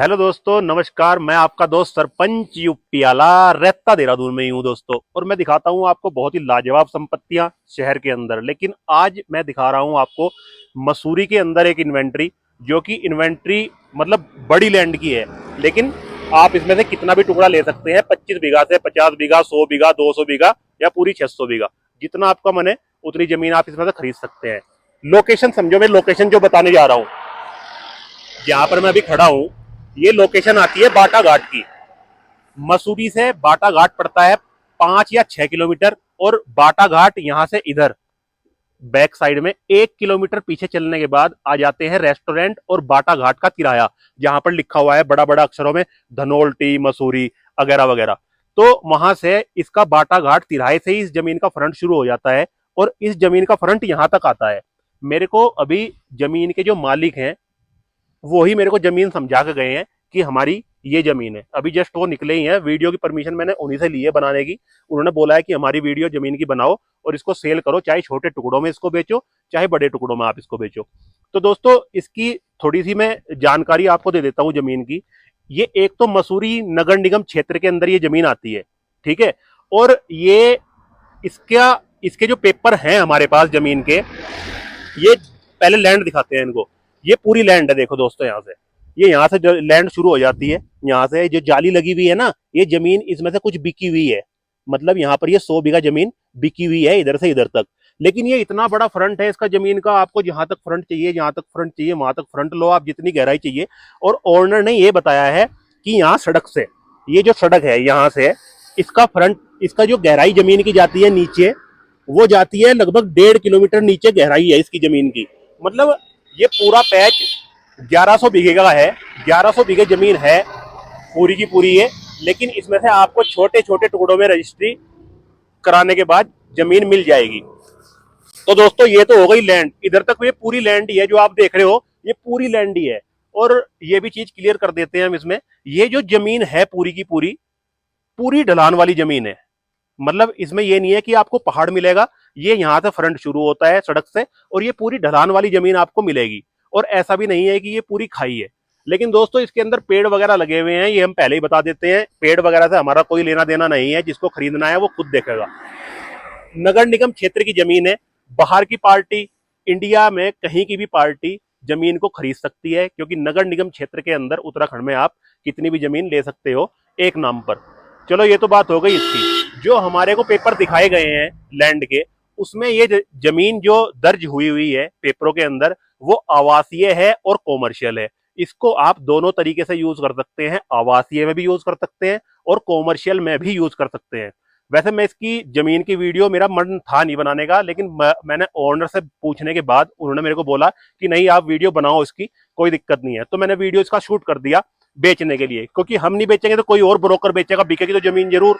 Hello दोस्तों, नमस्कार। मैं आपका दोस्त सरपंच यूपियाला रहता देहरादून में ही हूँ दोस्तों। और मैं दिखाता हूँ आपको बहुत ही लाजवाब संपत्तियां शहर के अंदर। लेकिन आज मैं दिखा रहा हूँ आपको मसूरी के अंदर एक इन्वेंट्री, जो कि इन्वेंट्री मतलब बड़ी लैंड की है। लेकिन आप इसमें से कितना भी टुकड़ा ले सकते हैं, 25 बीघा से 50 बीघा, 100 बीघा, 200 बीघा या पूरी 600 बीघा, जितना आपका मन है उतनी जमीन आप इसमें से खरीद सकते हैं। लोकेशन समझो, मैं लोकेशन जो बताने जा रहा हूँ, जहां पर मैं अभी खड़ा हूँ, ये लोकेशन आती है बाटा घाट की। मसूरी से बाटा घाट पड़ता है 5 या 6 किलोमीटर। और बाटा घाट यहां से इधर बैक साइड में 1 किलोमीटर पीछे चलने के बाद आ जाते हैं रेस्टोरेंट और बाटा घाट का किराया, जहां पर लिखा हुआ है बड़ा बड़ा अक्षरों में धनोल टी मसूरी वगैरह वगैरह। तो वहां से इसका बाटा घाट तिराहे से ही इस जमीन का फ्रंट शुरू हो जाता है और इस जमीन का फ्रंट यहां तक आता है। मेरे को अभी जमीन के जो मालिक हैं वो ही मेरे को जमीन समझा के गए हैं कि हमारी ये जमीन है। अभी जस्ट वो निकले ही हैं। वीडियो की परमिशन मैंने उन्हीं से ली है बनाने की। उन्होंने बोला है कि हमारी वीडियो जमीन की बनाओ और इसको सेल करो, चाहे छोटे टुकड़ों में इसको बेचो, चाहे बड़े टुकड़ों में आप इसको बेचो। तो दोस्तों, इसकी थोड़ी सी मैं जानकारी आपको दे देता हूँ जमीन की। ये एक तो मसूरी नगर निगम क्षेत्र के अंदर ये जमीन आती है, ठीक है। और ये इसका इसके जो पेपर हैं हमारे पास जमीन के, ये पहले लैंड दिखाते हैं इनको। ये पूरी लैंड है, देखो दोस्तों, यहाँ से ये यहाँ से लैंड शुरू हो जाती है। यहाँ से जो जाली लगी हुई है ना, ये जमीन इसमें से कुछ बिकी हुई है। मतलब यहाँ पर ये 100 बीघा जमीन बिकी हुई है इधर से इधर तक। लेकिन ये इतना बड़ा फ्रंट है इसका जमीन का, आपको जहां तक फ्रंट चाहिए, जहां तक फ्रंट चाहिए वहां तक फ्रंट लो आप, जितनी गहराई चाहिए। और ओनर ने ये बताया है कि यहाँ सड़क से, ये जो सड़क है यहाँ से इसका फ्रंट, इसका जो गहराई जमीन की जाती है नीचे, वो जाती है लगभग 1.5 किलोमीटर नीचे गहराई है इसकी जमीन की। मतलब ये पूरा पैच 1100 बीघे का है। 1100 बीघे जमीन है पूरी की पूरी है। लेकिन इसमें से आपको छोटे छोटे टुकड़ों में रजिस्ट्री कराने के बाद जमीन मिल जाएगी। तो दोस्तों, ये तो हो गई लैंड। इधर तक ये पूरी लैंड ही है जो आप देख रहे हो, ये पूरी लैंड ही है। और ये भी चीज क्लियर कर देते हैं हम इसमें, ये जो जमीन है पूरी की पूरी, पूरी ढलान वाली जमीन है। मतलब इसमें ये नहीं है कि आपको पहाड़ मिलेगा। ये यहाँ से फ्रंट शुरू होता है सड़क से और ये पूरी ढलान वाली जमीन आपको मिलेगी। और ऐसा भी नहीं है कि ये पूरी खाई है। लेकिन दोस्तों, इसके अंदर पेड़ वगैरह लगे हुए हैं, ये हम पहले ही बता देते हैं। पेड़ वगैरह से हमारा कोई लेना देना नहीं है। जिसको खरीदना है वो खुद देखेगा। नगर निगम क्षेत्र की जमीन है। बाहर की पार्टी, इंडिया में कहीं की भी पार्टी जमीन को खरीद सकती है, क्योंकि नगर निगम क्षेत्र के अंदर उत्तराखंड में आप कितनी भी जमीन ले सकते हो एक नाम पर। चलो, ये तो बात हो गई इसकी। जो हमारे को पेपर दिखाए गए हैं लैंड के, उसमें ये जमीन जो दर्ज हुई हुई है पेपरों के अंदर, वो आवासीय है और कॉमर्शियल है। इसको आप दोनों तरीके से यूज कर सकते हैं। आवासीय में भी यूज कर सकते हैं और कॉमर्शियल में भी यूज कर सकते हैं। वैसे मैं इसकी जमीन की वीडियो, मेरा मन था नहीं बनाने का, लेकिन मैंने ओनर से पूछने के बाद उन्होंने मेरे को बोला कि नहीं, आप वीडियो बनाओ इसकी, कोई दिक्कत नहीं है। तो मैंने वीडियो इसका शूट कर दिया बेचने के लिए, क्योंकि हम नहीं बेचेंगे तो कोई और ब्रोकर बेचेगा, बिकेगी तो जमीन जरूर।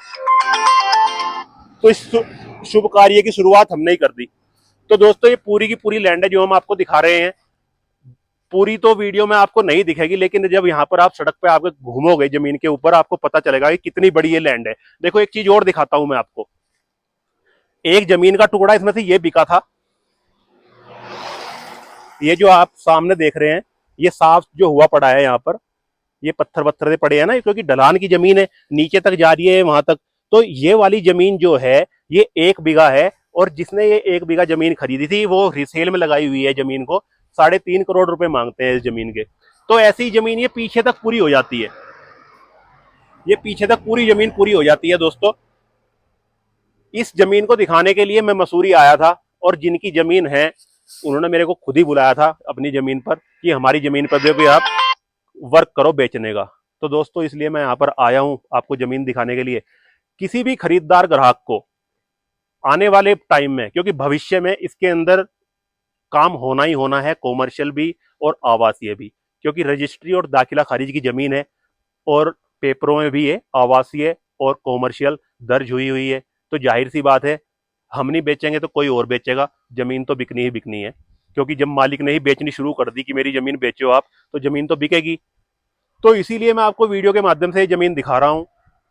तो इस शुभ कार्य की शुरुआत हमने ही कर दी। तो दोस्तों, ये पूरी की पूरी लैंड है जो हम आपको दिखा रहे हैं। पूरी तो वीडियो में आपको नहीं दिखेगी, लेकिन जब यहाँ पर आप सड़क पे आके घूमोगे जमीन के ऊपर, आपको पता चलेगा कि कितनी बड़ी ये लैंड है। देखो, एक चीज और दिखाता हूं मैं आपको। एक जमीन का टुकड़ा इसमें से ये बिका था। ये जो आप सामने देख रहे हैं, ये साफ जो हुआ पड़ा है यहाँ पर, ये पत्थर पत्थर से पड़े हैं ना, क्योंकि ढलान की जमीन है, नीचे तक जा रही है वहां तक। तो ये वाली जमीन जो है, ये 1 बीघा है। और जिसने ये 1 बीघा जमीन खरीदी थी, वो रिसेल में लगाई हुई है जमीन को। 3.5 करोड़ रुपए मांगते हैं इस जमीन के। तो ऐसी जमीन ये पीछे तक पूरी हो जाती है। ये पीछे तक पूरी जमीन पूरी हो जाती है दोस्तों। इस जमीन को दिखाने के लिए मैं मसूरी आया था, और जिनकी जमीन है उन्होंने मेरे को खुद ही बुलाया था अपनी जमीन पर कि हमारी जमीन पर भी आप वर्क करो बेचने का। तो दोस्तों, इसलिए मैं यहाँ पर आया हूँ आपको जमीन दिखाने के लिए। किसी भी खरीदार ग्राहक को आने वाले टाइम में, क्योंकि भविष्य में इसके अंदर काम होना ही होना है, कॉमर्शियल भी और आवासीय भी, क्योंकि रजिस्ट्री और दाखिला खारिज की जमीन है और पेपरों में भी ये आवासीय और कॉमर्शियल दर्ज हुई हुई है। तो जाहिर सी बात है, हम नहीं बेचेंगे तो कोई और बेचेगा। जमीन तो बिकनी ही बिकनी है, क्योंकि जब मालिक ने ही बेचनी शुरू कर दी कि मेरी जमीन बेचो आप, तो जमीन तो बिकेगी। तो इसीलिए मैं आपको वीडियो के माध्यम से ये जमीन दिखा रहा हूं।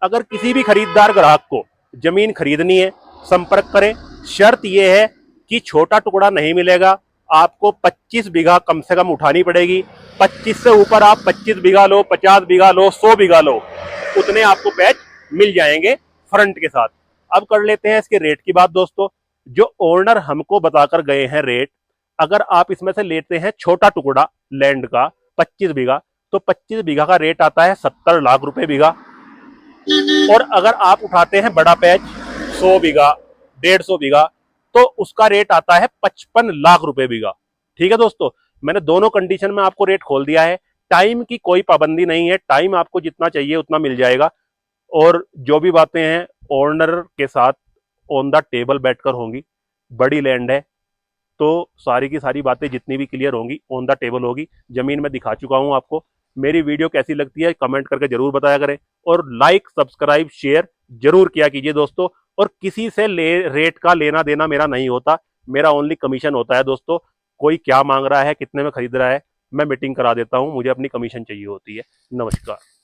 अगर किसी भी खरीदार ग्राहक को जमीन खरीदनी है, संपर्क करें। शर्त यह है कि छोटा टुकड़ा नहीं मिलेगा, आपको 25 बीघा कम से कम उठानी पड़ेगी। 25 से ऊपर आप 25 बीघा लो, 50 बीघा लो, 100 बीघा लो, उतने आपको पैच मिल जाएंगे फ्रंट के साथ। अब कर लेते हैं इसके रेट की बात दोस्तों। जो ओनर हमको बताकर गए हैं रेट, अगर आप इसमें से लेते हैं छोटा टुकड़ा लैंड का 25 बीघा, तो 25 बीघा का रेट आता है 70 लाख रुपए बीघा। और अगर आप उठाते हैं बड़ा पैच 100 बीघा, 150 बीघा, तो उसका रेट आता है 55 लाख रुपए बीघा। ठीक है दोस्तों, मैंने दोनों कंडीशन में आपको रेट खोल दिया है। टाइम की कोई पाबंदी नहीं है, टाइम आपको जितना चाहिए उतना मिल जाएगा। और जो भी बातें हैं ओनर के साथ ऑन द टेबल बैठकर होंगी। बड़ी लैंड है तो सारी की सारी बातें जितनी भी क्लियर होंगी ऑन द टेबल होगी। जमीन में दिखा चुका हूं आपको। मेरी वीडियो कैसी लगती है कमेंट करके जरूर बताया करें, और लाइक सब्सक्राइब शेयर जरूर किया कीजिए दोस्तों। और किसी से रेट का लेना देना मेरा नहीं होता, मेरा ओनली कमीशन होता है दोस्तों। कोई क्या मांग रहा है, कितने में खरीद रहा है, मैं मीटिंग करा देता हूं, मुझे अपनी कमीशन चाहिए होती है। नमस्कार।